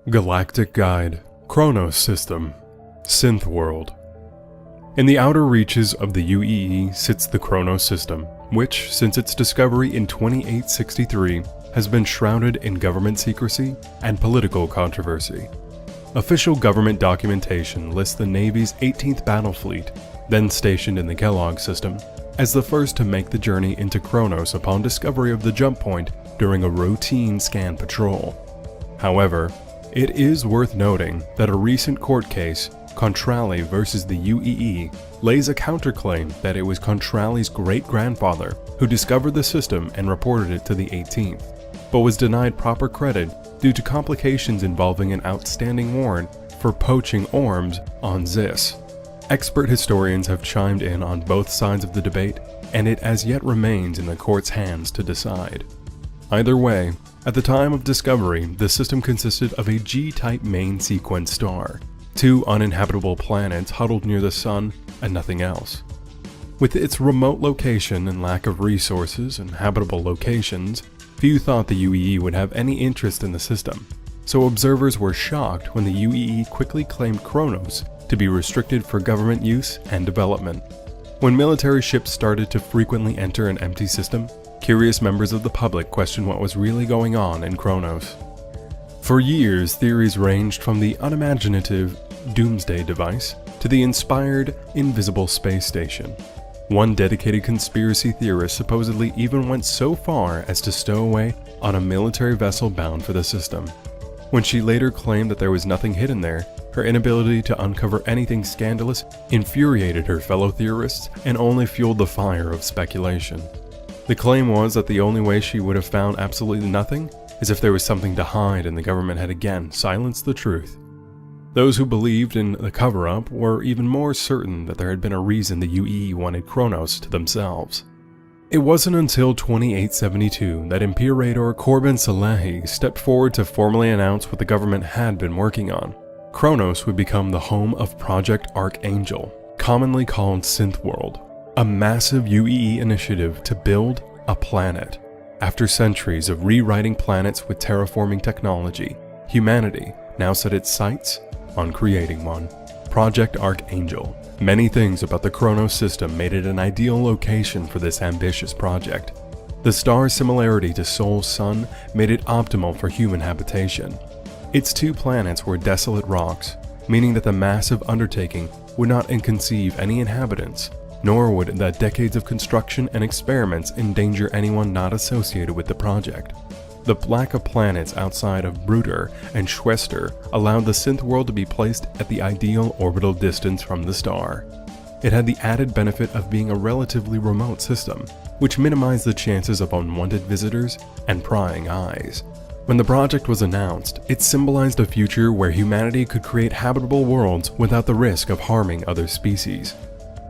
Galactic Guide, Chronos System, Synth World. In the outer reaches of the UEE sits the Chronos System, which, since its discovery in 2863, has been shrouded in government secrecy and political controversy. Official government documentation lists the Navy's 18th Battle Fleet, then stationed in the Kellogg system, as the first to make the journey into Chronos upon discovery of the jump point during a routine scan patrol. However, it is worth noting that a recent court case, Contrali versus the UEE, lays a counterclaim that it was Contrali's great-grandfather who discovered the system and reported it to the 18th, but was denied proper credit due to complications involving an outstanding warrant for poaching orms on Zis. Expert historians have chimed in on both sides of the debate, and it as yet remains in the court's hands to decide. Either way, at the time of discovery, the system consisted of a G-type main sequence star, 2 uninhabitable planets huddled near the sun, and nothing else. With its remote location and lack of resources and habitable locations, few thought the UEE would have any interest in the system, so observers were shocked when the UEE quickly claimed Chronos to be restricted for government use and development. When military ships started to frequently enter an empty system, curious members of the public questioned what was really going on in Chronos. For years, theories ranged from the unimaginative doomsday device to the inspired invisible space station. One dedicated conspiracy theorist supposedly even went so far as to stow away on a military vessel bound for the system. When she later claimed that there was nothing hidden there, her inability to uncover anything scandalous infuriated her fellow theorists and only fueled the fire of speculation. The claim was that the only way she would have found absolutely nothing is if there was something to hide, and the government had again silenced the truth. Those who believed in the cover-up were even more certain that there had been a reason the UEE wanted Chronos to themselves. It wasn't until 2872 that Imperator Corbin Salehi stepped forward to formally announce what the government had been working on. Chronos would become the home of Project Archangel, commonly called Synth World, a massive UEE initiative to build a planet. After centuries of rewriting planets with terraforming technology, humanity now set its sights on creating one. Project Archangel. Many things about the Chronos system made it an ideal location for this ambitious project. The star's similarity to Sol's sun made it optimal for human habitation. Its 2 planets were desolate rocks, meaning that the massive undertaking would not inconceive any inhabitants, nor would the decades of construction and experiments endanger anyone not associated with the project. The lack of planets outside of Bruder and Schwester allowed the Synth World to be placed at the ideal orbital distance from the star. It had the added benefit of being a relatively remote system, which minimized the chances of unwanted visitors and prying eyes. When the project was announced, it symbolized a future where humanity could create habitable worlds without the risk of harming other species.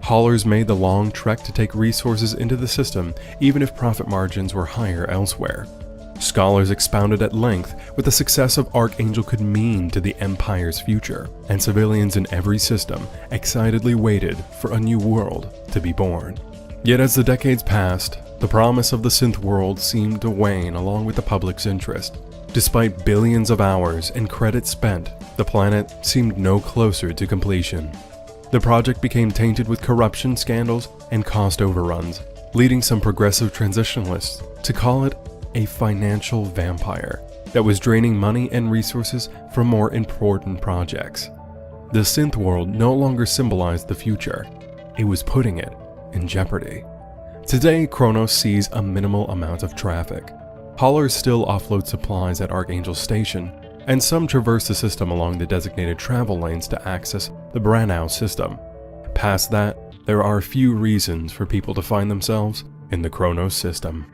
Haulers made the long trek to take resources into the system, even if profit margins were higher elsewhere. Scholars expounded at length what the success of Archangel could mean to the Empire's future, and civilians in every system excitedly waited for a new world to be born. Yet as the decades passed, the promise of the Synth World seemed to wane along with the public's interest. Despite billions of hours and credits spent, the planet seemed no closer to completion. The project became tainted with corruption scandals and cost overruns, leading some progressive transitionalists to call it a financial vampire that was draining money and resources from more important projects. The Synth World no longer symbolized the future, it was putting it in jeopardy. Today, Chronos sees a minimal amount of traffic. Haulers still offload supplies at Archangel Station, and some traverse the system along the designated travel lanes to access the Branau system. Past that, there are few reasons for people to find themselves in the Chronos system.